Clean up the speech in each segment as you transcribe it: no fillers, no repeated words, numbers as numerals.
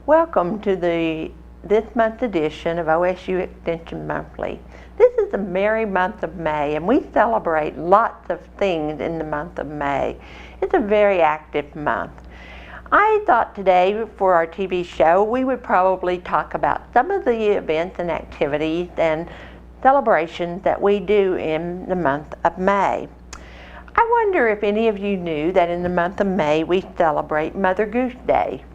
Welcome to this month's edition of OSU Extension Monthly. This is the merry month of May, and we celebrate lots of things in the month of May. It's a very active month. I thought today for our TV show we would probably talk about some of the events and activities and celebrations that we do in the month of May. I wonder if any of you knew that in the month of May we celebrate Mother Goose Day.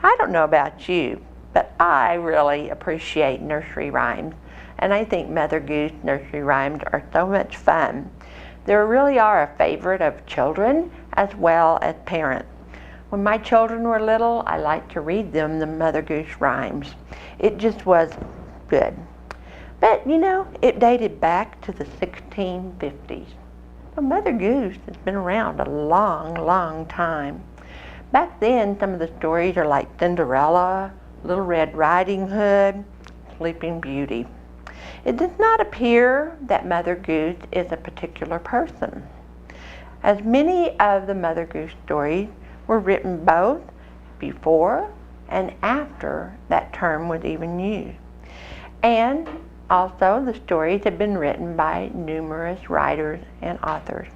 I don't know about you, but I really appreciate nursery rhymes, and I think Mother Goose nursery rhymes are so much fun. They really are a favorite of children as well as parents. When my children were little, I liked to read them the Mother Goose rhymes. It just was good. But you know, it dated back to the 1650s. So Mother Goose has been around a long, long time. Back then, some of the stories are like Cinderella, Little Red Riding Hood, Sleeping Beauty. It does not appear that Mother Goose is a particular person, as many of the Mother Goose stories were written both before and after that term was even used. And also, the stories have been written by numerous writers and authors.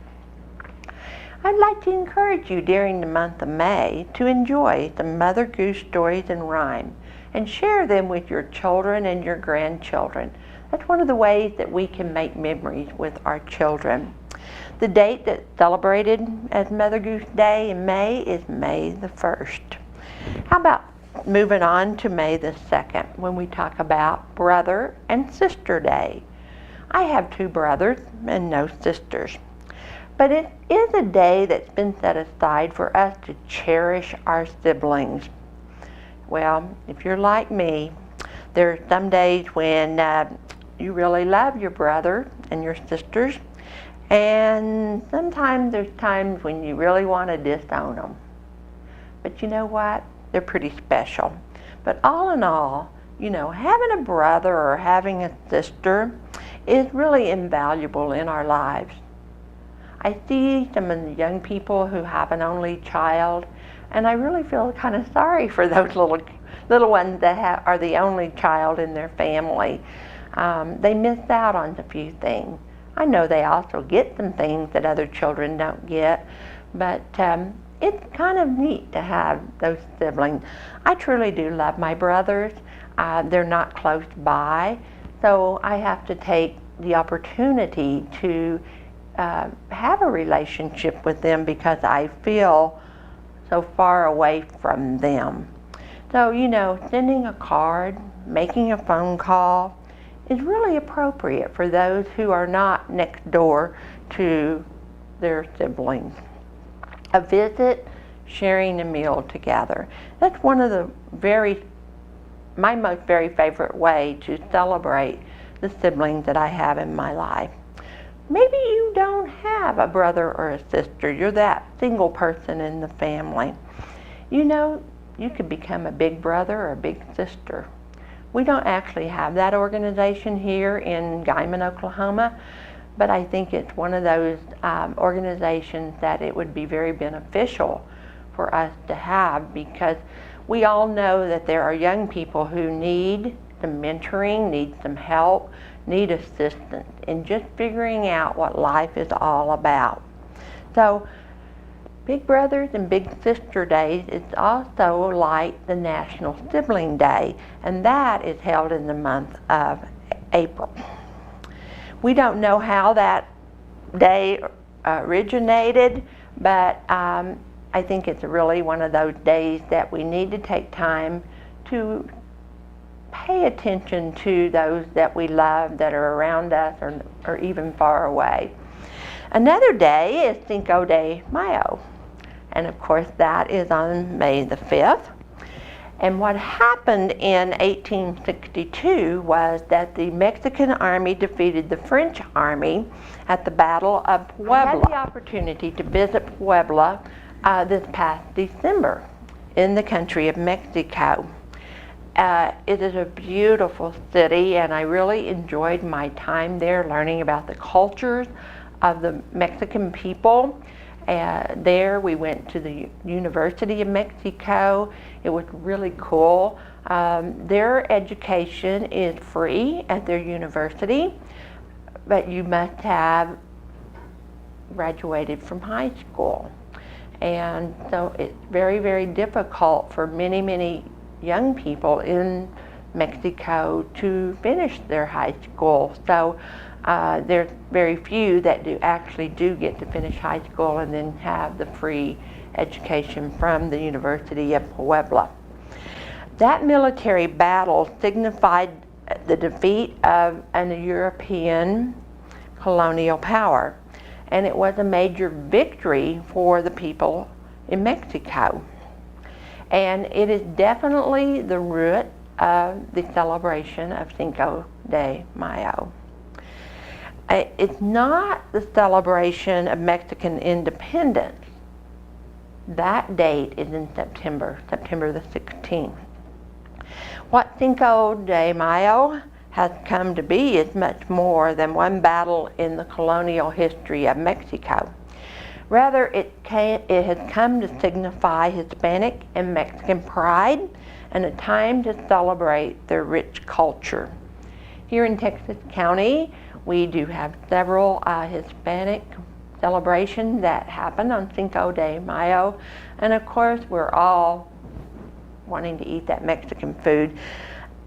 I'd like to encourage you during the month of May to enjoy some Mother Goose stories and rhymes and share them with your children and your grandchildren. That's one of the ways that we can make memories with our children. The date that's celebrated as Mother Goose Day in May is May the 1st. How about moving on to May the 2nd when we talk about Brother and Sister Day? I have 2 brothers and no sisters. But it is a day that's been set aside for us to cherish our siblings. Well, if you're like me, there are some days when you really love your brother and your sisters, and sometimes there's times when you really want to disown them. But you know what? They're pretty special. But all in all, you know, having a brother or having a sister is really invaluable in our lives. I see some of the young people who have an only child, and I really feel kind of sorry for those little ones that are the only child in their family. They miss out on a few things. I know they also get some things that other children don't get, but it's kind of neat to have those siblings. I truly do love my brothers. They're not close by, so I have to take the opportunity to have a relationship with them because I feel so far away from them. So, you know, sending a card, making a phone call is really appropriate for those who are not next door to their siblings. A visit, sharing a meal together. That's one of my most very favorite way to celebrate the siblings that I have in my life. Maybe you don't have a brother or a sister. You're that single person in the family. You know, you could become a big brother or a big sister. We don't actually have that organization here in Guyman, Oklahoma, but I think it's one of those organizations that it would be very beneficial for us to have, because we all know that there are young people who need some mentoring, need some help, need assistance in just figuring out what life is all about. So Big Brothers and Big Sister Days is also like the National Sibling Day, and that is held in the month of April. We don't know how that day originated, but I think it's really one of those days that we need to take time to pay attention to those that we love that are around us or even far away. Another day is Cinco de Mayo, and of course that is on May the 5th. And what happened in 1862 was that the Mexican army defeated the French army at the Battle of Puebla. I had the opportunity to visit Puebla this past December in the country of Mexico. It is a beautiful city, and I really enjoyed my time there learning about the cultures of the Mexican people There we went to the University of Mexico. It was really cool. Their education is free at their university, but you must have graduated from high school. And so it's very, very difficult for many, many young people in Mexico to finish their high school. So there's very few that actually do get to finish high school and then have the free education from the University of Puebla. That military battle signified the defeat of a European colonial power, and it was a major victory for the people in Mexico. And it is definitely the root of the celebration of Cinco de Mayo. It's not the celebration of Mexican independence. That date is in September the 16th. What Cinco de Mayo has come to be is much more than one battle in the colonial history of Mexico. Rather, it has come to signify Hispanic and Mexican pride and a time to celebrate their rich culture. Here in Texas County, we do have several Hispanic celebrations that happen on Cinco de Mayo, and of course we're all wanting to eat that Mexican food.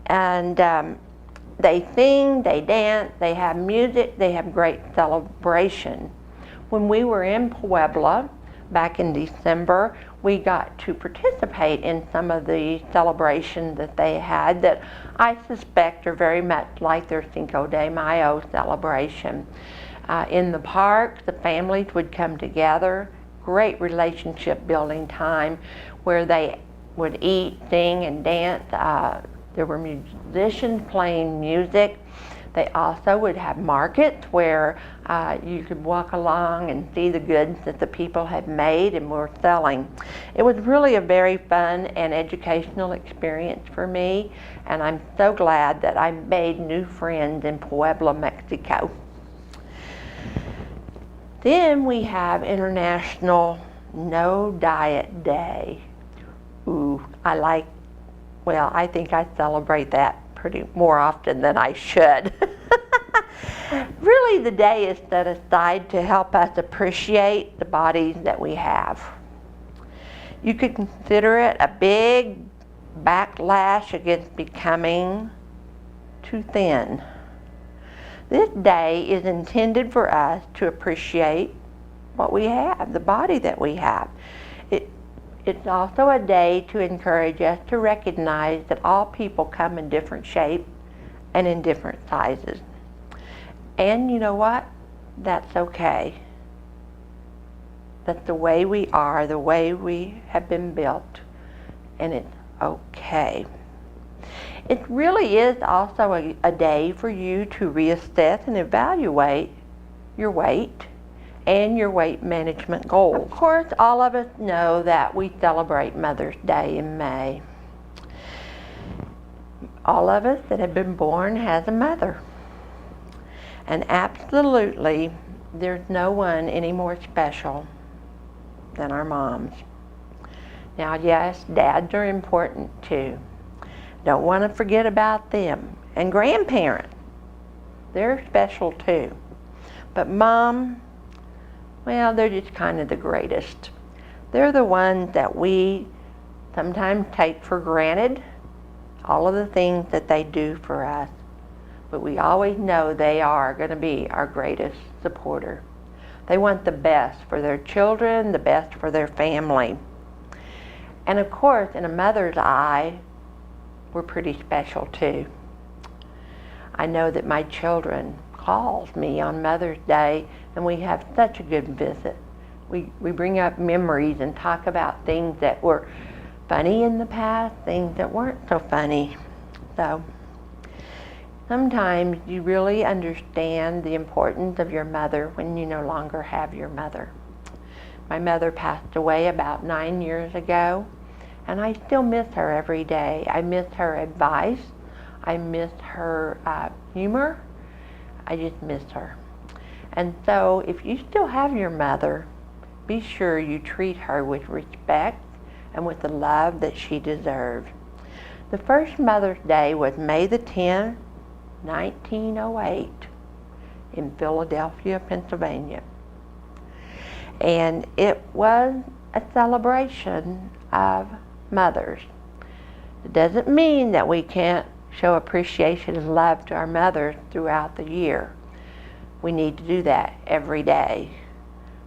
And they sing, they dance, they have music, they have great celebration. When we were in Puebla back in December, we got to participate in some of the celebrations that they had that I suspect are very much like their Cinco de Mayo celebration. In the park, the families would come together, great relationship building time where they would eat, sing, and dance. There were musicians playing music. They also would have markets where you could walk along and see the goods that the people had made and were selling. It was really a very fun and educational experience for me, and I'm so glad that I made new friends in Puebla, Mexico. Then we have International No Diet Day. Ooh, I think I celebrate that pretty more often than I should. Really, the day is set aside to help us appreciate the bodies that we have. You could consider it a big backlash against becoming too thin. This day is intended for us to appreciate what we have, the body that we have. It's also a day to encourage us to recognize that all people come in different shapes and in different sizes. And you know what? That's okay. That's the way we are, the way we have been built, and it's okay. It really is also a day for you to reassess and evaluate your weight and your weight management goals. Of course, all of us know that we celebrate Mother's Day in May. All of us that have been born has a mother. And absolutely, there's no one any more special than our moms. Now, yes, dads are important too. Don't want to forget about them. And grandparents, they're special too. But mom, well, they're just kind of the greatest. They're the ones that we sometimes take for granted, all of the things that they do for us. But we always know they are going to be our greatest supporter. They want the best for their children, the best for their family. And of course, in a mother's eye, we're pretty special too. I know that my children calls me on Mother's Day, and we have such a good visit. We bring up memories and talk about things that were funny in the past, things that weren't so funny. So sometimes you really understand the importance of your mother when you no longer have your mother. My mother passed away about 9 years ago, and I still miss her every day. I miss her advice. I miss her humor. I just miss her. And so if you still have your mother, be sure you treat her with respect and with the love that she deserves. The first Mother's Day was May the 10th, 1908 in Philadelphia, Pennsylvania. And it was a celebration of mothers. It doesn't mean that we can't show appreciation and love to our mothers throughout the year. We need to do that every day.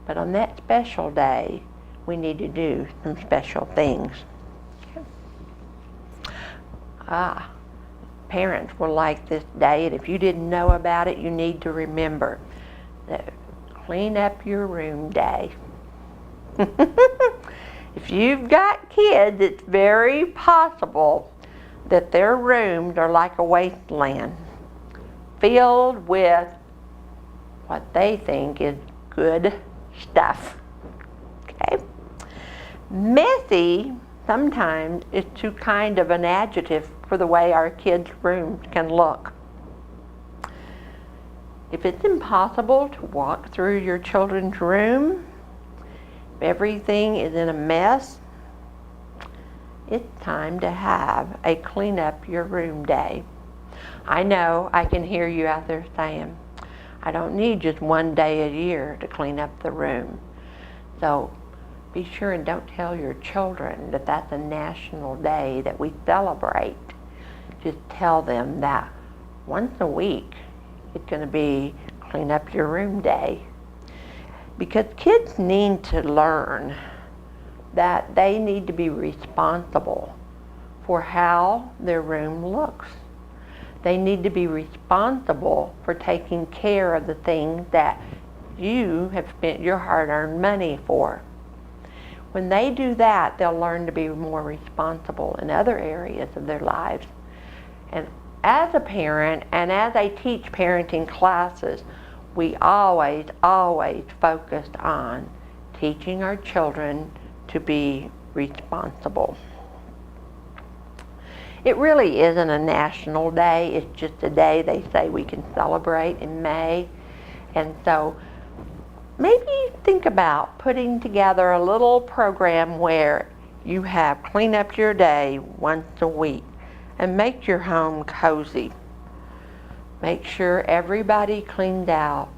But on that special day, we need to do some special things. Parents will like this day, and if you didn't know about it, you need to remember that Clean Up Your Room Day. If you've got kids, it's very possible that their rooms are like a wasteland, filled with what they think is good stuff. Okay? Messy sometimes is too kind of an adjective for the way our kids' rooms can look. If it's impossible to walk through your children's room, if everything is in a mess, it's time to have a clean up your room day. I know, I can hear you out there saying, I don't need just one day a year to clean up the room. So be sure and don't tell your children that that's a national day that we celebrate. Just tell them that once a week it's going to be Clean Up Your Room Day. Because kids need to learn that they need to be responsible for how their room looks. They need to be responsible for taking care of the things that you have spent your hard-earned money for. When they do that, they'll learn to be more responsible in other areas of their lives. And as a parent, and as I teach parenting classes, we always focused on teaching our children to be responsible. It really isn't a national day. It's just a day they say we can celebrate in May. And so maybe think about putting together a little program where you have Clean Up Your Day once a week and make your home cozy. Make sure everybody cleans out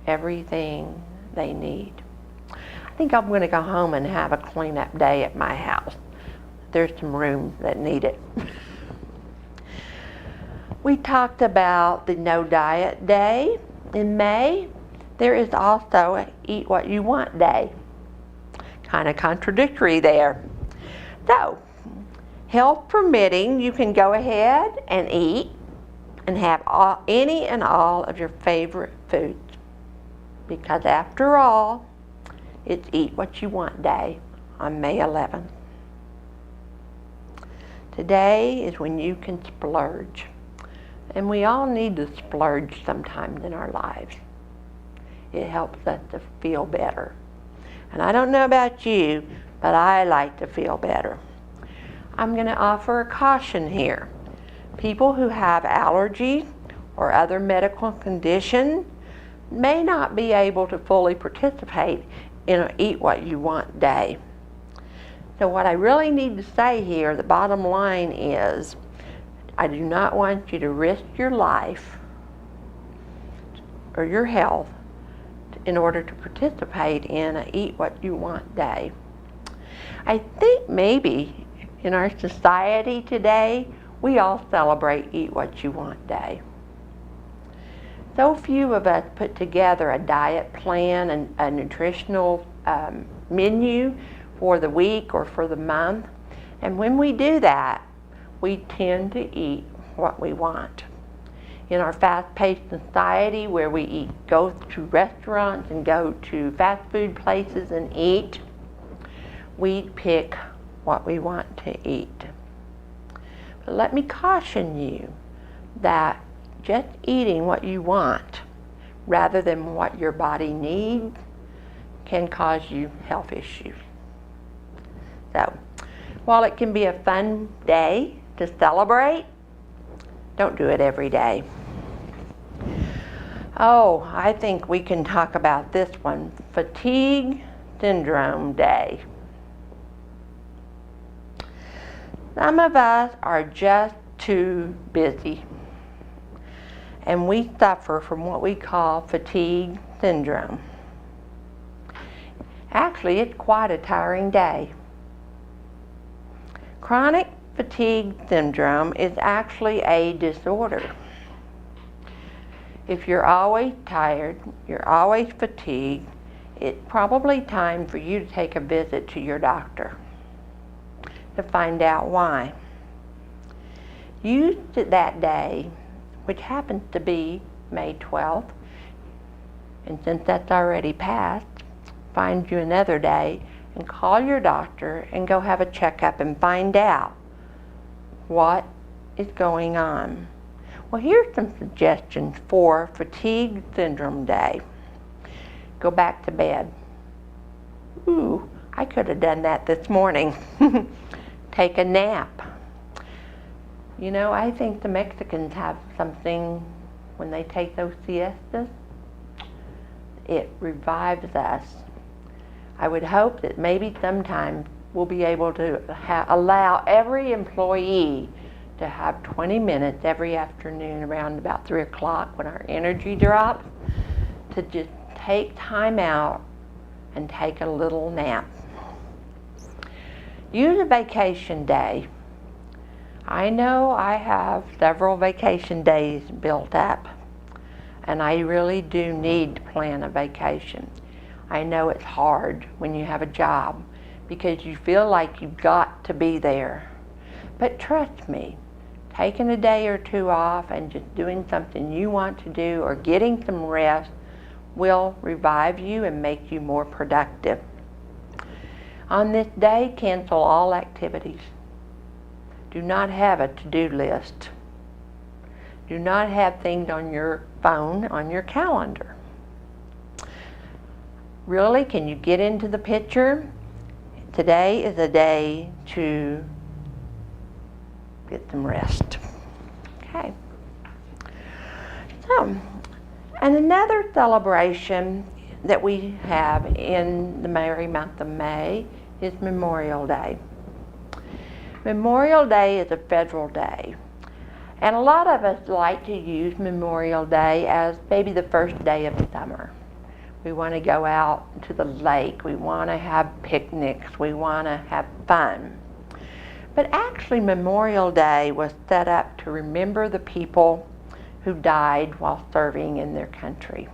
everything they need. I think I'm going to go home and have a clean-up day at my house. There's some rooms that need it. We talked about the No Diet Day in May. There is also an Eat What You Want Day. Kind of contradictory there. So, health permitting, you can go ahead and eat and have any and all of your favorite foods. Because after all, it's Eat What You Want Day on May 11th. Today is when you can splurge. And we all need to splurge sometimes in our lives. It helps us to feel better. And I don't know about you, but I like to feel better. I'm going to offer a caution here. People who have allergies or other medical conditions may not be able to fully participate in an Eat What You Want Day. So what I really need to say here, the bottom line is, I do not want you to risk your life or your health in order to participate in an Eat What You Want Day. I think maybe in our society today, we all celebrate Eat What You Want Day. So few of us put together a diet plan and a nutritional menu for the week or for the month. And when we do that, we tend to eat what we want. In our fast-paced society where we go to restaurants and go to fast food places and eat, we pick what we want to eat. But let me caution you that just eating what you want rather than what your body needs can cause you health issues. So, while it can be a fun day to celebrate, don't do it every day. Oh, I think we can talk about this one. Fatigue Syndrome Day. Some of us are just too busy, and we suffer from what we call fatigue syndrome. Actually, it's quite a tiring day. Chronic fatigue syndrome is actually a disorder. If you're always tired, you're always fatigued, it's probably time for you to take a visit to your doctor to find out why. Use that day, which happens to be May 12th, and since that's already passed, find you another day and call your doctor and go have a checkup and find out what is going on. Well, here's some suggestions for Fatigue Syndrome Day. Go back to bed. Ooh, I could have done that this morning. Take a nap. You know, I think the Mexicans have something when they take those siestas. It revives us. I would hope that maybe sometime we'll be able to allow every employee to have 20 minutes every afternoon around about 3 o'clock when our energy drops to just take time out and take a little nap. Use a vacation day. I know I have several vacation days built up, and I really do need to plan a vacation. I know it's hard when you have a job because you feel like you've got to be there. But trust me, taking a day or two off and just doing something you want to do or getting some rest will revive you and make you more productive. On this day, cancel all activities. Do not have a to-do list. Do not have things on your phone, on your calendar. Really, can you get into the picture? Today is a day to get some rest. Okay. So, and another celebration that we have in the merry month of May is Memorial Day. Memorial Day is a federal day, and a lot of us like to use Memorial Day as maybe the first day of summer. We want to go out to the lake, we want to have picnics, we want to have fun. But actually Memorial Day was set up to remember the people who died while serving in their country.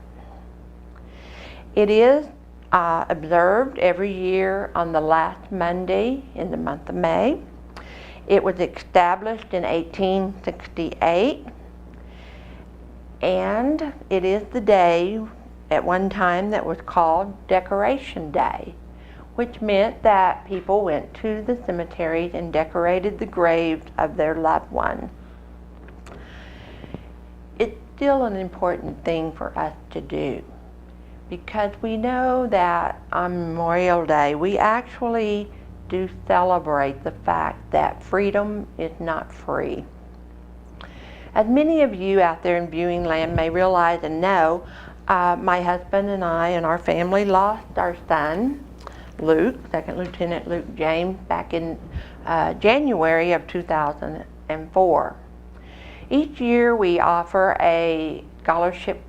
It is observed every year on the last Monday in the month of May. It was established in 1868, and it is the day at one time that was called Decoration Day, which meant that people went to the cemeteries and decorated the graves of their loved ones. It's still an important thing for us to do because we know that on Memorial Day we actually do celebrate the fact that freedom is not free. As many of you out there in viewing land may realize and know, my husband and I and our family lost our son, Luke, Second Lieutenant Luke James, back in January of 2004. Each year we offer a scholarship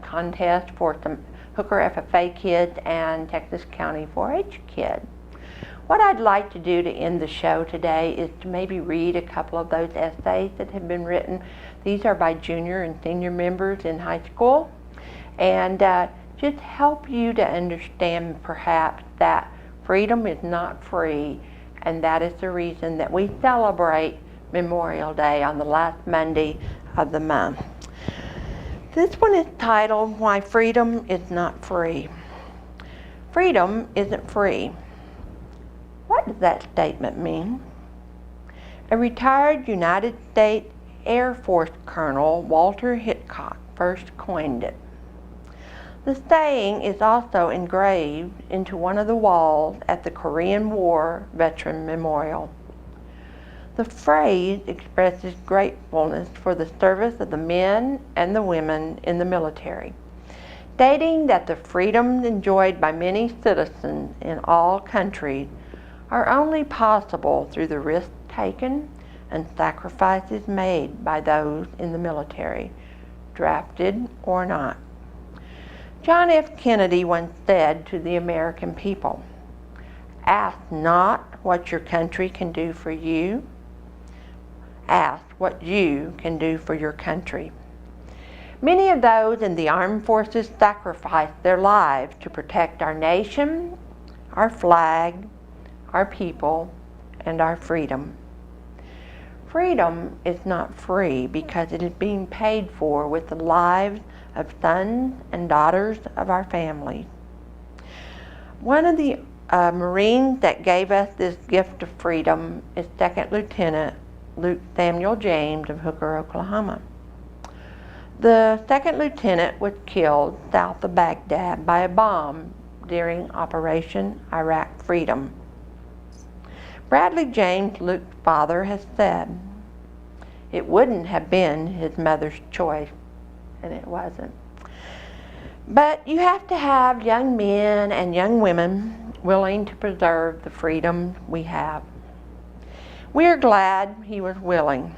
contest for some Hooker FFA kids and Texas County 4-H kids. What I'd like to do to end the show today is to maybe read a couple of those essays that have been written. These are by junior and senior members in high school, and just help you to understand perhaps that freedom is not free, and that is the reason that we celebrate Memorial Day on the last Monday of the month. This one is titled, Why Freedom is Not Free. Freedom isn't free. What does that statement mean? A retired United States Air Force Colonel, Walter Hitchcock, first coined it. The saying is also engraved into one of the walls at the Korean War Veteran Memorial. The phrase expresses gratefulness for the service of the men and the women in the military. stating that the freedoms enjoyed by many citizens in all countries are only possible through the risks taken and sacrifices made by those in the military, drafted or not. John F. Kennedy once said to the American people, "Ask not what your country can do for you. Ask what you can do for your country." Many of those in the armed forces sacrificed their lives to protect our nation, our flag, our people, and our freedom. Freedom is not free because it is being paid for with the lives of sons and daughters of our families. One of the Marines that gave us this gift of freedom is Second Lieutenant Luke Samuel James of Hooker, Oklahoma. The second lieutenant was killed south of Baghdad by a bomb during Operation Iraq Freedom. Bradley James, Luke's father, has said, "It wouldn't have been his mother's choice," and it wasn't. But you have to have young men and young women willing to preserve the freedom we have. We are glad he was willing.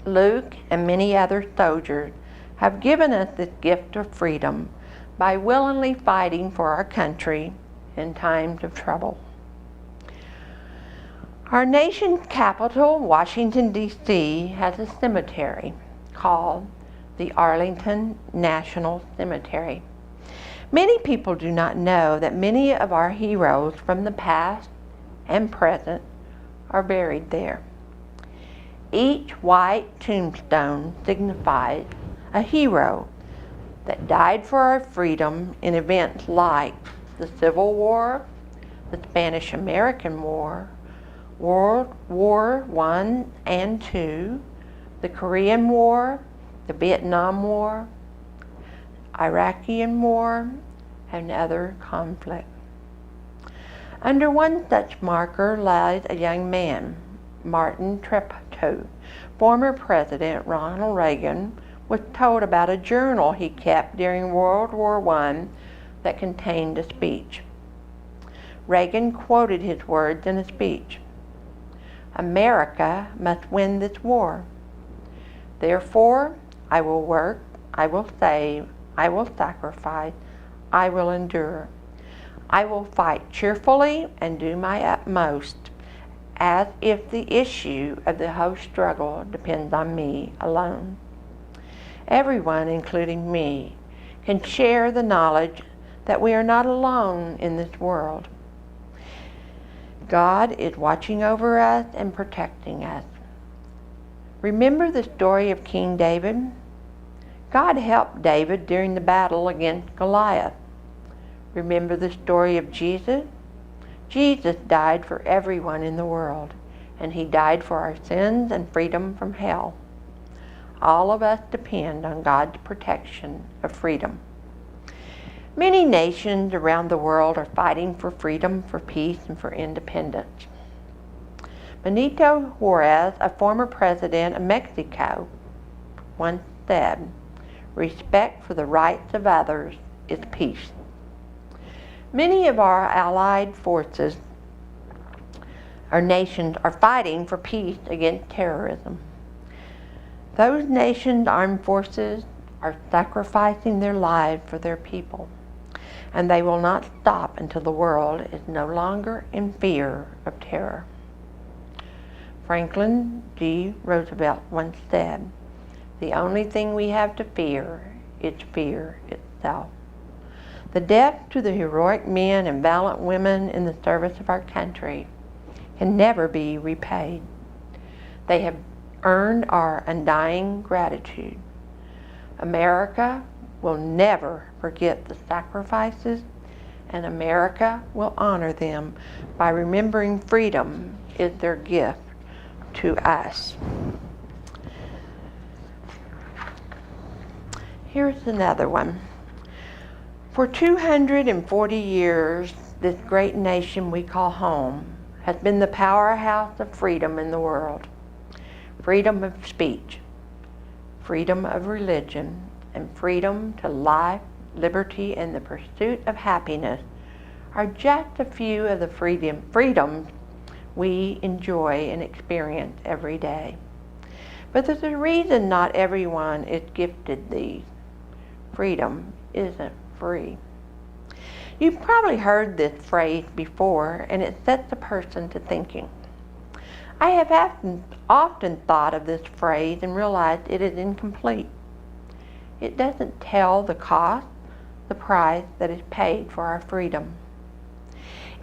Luke and many other soldiers have given us this gift of freedom by willingly fighting for our country in times of trouble. Our nation's capital, Washington, D.C., has a cemetery called the Arlington National Cemetery. Many people do not know that many of our heroes from the past and present are buried there. Each white tombstone signifies a hero that died for our freedom in events like the Civil War, the Spanish-American War, World War I and II, the Korean War, the Vietnam War, Iraqi War, and other conflicts. Under one such marker lies a young man, Martin Treptow. Former President Ronald Reagan was told about a journal he kept during World War I that contained a speech. Reagan quoted his words in a speech, "America must win this war. Therefore, I will work, I will save, I will sacrifice, I will endure. I will fight cheerfully and do my utmost, as if the issue of the whole struggle depends on me alone." Everyone, including me, can share the knowledge that we are not alone in this world. God is watching over us and protecting us. Remember the story of King David? God helped David during the battle against Goliath. Remember the story of Jesus? Jesus died for everyone in the world, and he died for our sins and freedom from hell. All of us depend on God's protection of freedom. Many nations around the world are fighting for freedom, for peace, and for independence. Benito Juarez, a former president of Mexico, once said, "Respect for the rights of others is peace." Many of our allied forces, our nations, are fighting for peace against terrorism. Those nations' armed forces are sacrificing their lives for their people, and they will not stop until the world is no longer in fear of terror. Franklin D. Roosevelt once said, "The only thing we have to fear is fear itself." The debt to the heroic men and valiant women in the service of our country can never be repaid. They have earned our undying gratitude. America will never forget the sacrifices, and America will honor them by remembering freedom is their gift to us. Here's another one. For 240 years, this great nation we call home has been the powerhouse of freedom in the world. Freedom of speech, freedom of religion, and freedom to life, liberty, and the pursuit of happiness are just a few of the freedoms we enjoy and experience every day. But there's a reason not everyone is gifted these. Freedom isn't free. You've probably heard this phrase before, and it sets a person to thinking. I have often thought of this phrase and realized it is incomplete. It doesn't tell the cost, the price that is paid for our freedom.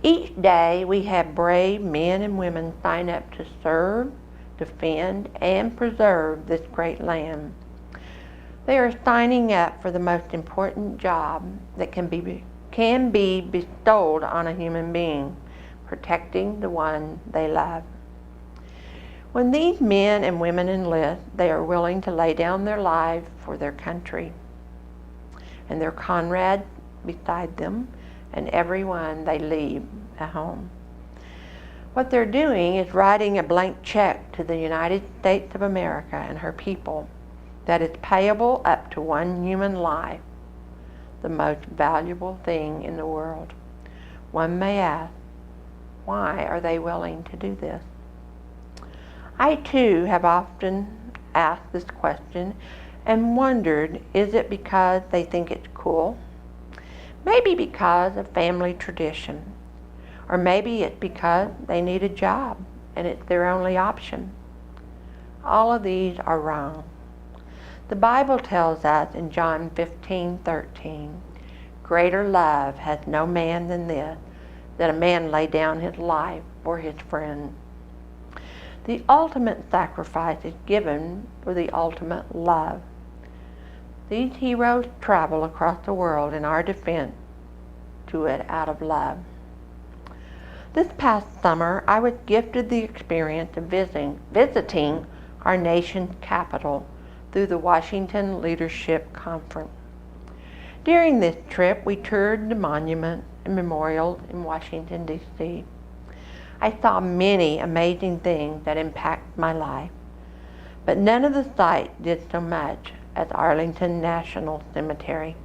Each day we have brave men and women sign up to serve, defend, and preserve this great land. They are signing up for the most important job that can be bestowed on a human being, protecting the one they love. When these men and women enlist, they are willing to lay down their lives for their country and their comrades beside them and everyone they leave at home. What they're doing is writing a blank check to the United States of America and her people that is payable up to one human life, the most valuable thing in the world. One may ask, why are they willing to do this? I too have often asked this question and wondered, is it because they think it's cool? Maybe because of family tradition. Or maybe it's because they need a job and it's their only option. All of these are wrong. The Bible tells us in John 15:13, greater love has no man than this, that a man lay down his life for his friend. The ultimate sacrifice is given for the ultimate love. These heroes travel across the world in our defense to it out of love. This past summer, I was gifted the experience of visiting our nation's capital through the Washington Leadership Conference. During this trip, we toured the monuments and memorials in Washington, D.C. I saw many amazing things that impacted my life, but none of the sites did so much as Arlington National Cemetery.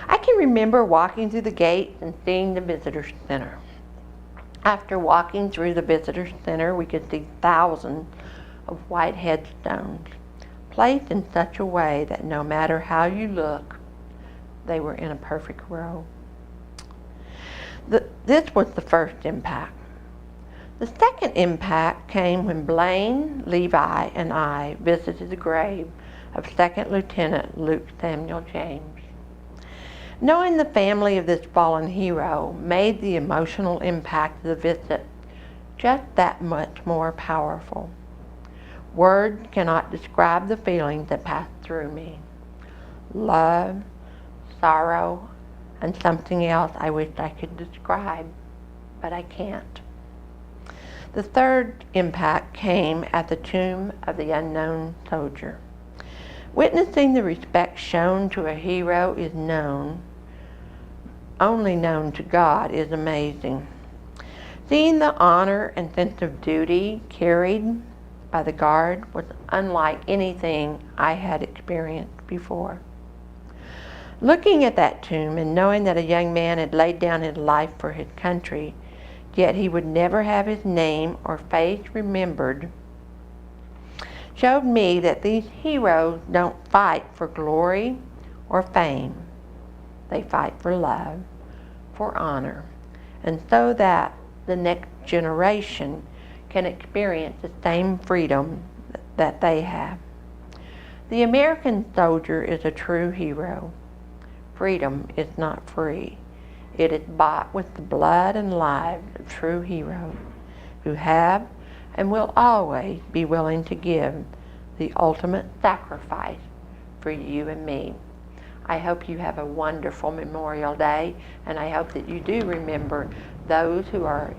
I can remember walking through the gates and seeing the visitor center. After walking through the visitor center, we could see thousands of white headstones placed in such a way that no matter how you look, they were in a perfect row. This was the first impact. The second impact came when Blaine, Levi, and I visited the grave of 2nd Lieutenant Luke Samuel James. Knowing the family of this fallen hero made the emotional impact of the visit just that much more powerful. Words cannot describe the feelings that passed through me. Love, sorrow, and something else I wished I could describe, but I can't. The third impact came at the tomb of the unknown soldier. Witnessing the respect shown to a hero is only known to God is amazing. Seeing the honor and sense of duty carried by the guard was unlike anything I had experienced before. Looking at that tomb and knowing that a young man had laid down his life for his country, yet he would never have his name or face remembered, showed me that these heroes don't fight for glory or fame. They fight for love, for honor, and so that the next generation can experience the same freedom that they have. The American soldier is a true hero. Freedom is not free. It is bought with the blood and lives of true heroes who have and will always be willing to give the ultimate sacrifice for you and me. I hope you have a wonderful Memorial Day, and I hope that you do remember those who are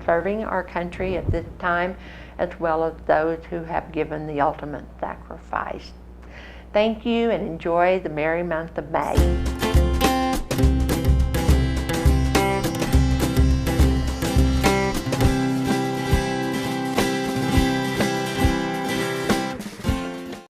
serving our country at this time, as well as those who have given the ultimate sacrifice. Thank you, and enjoy the merry month of May.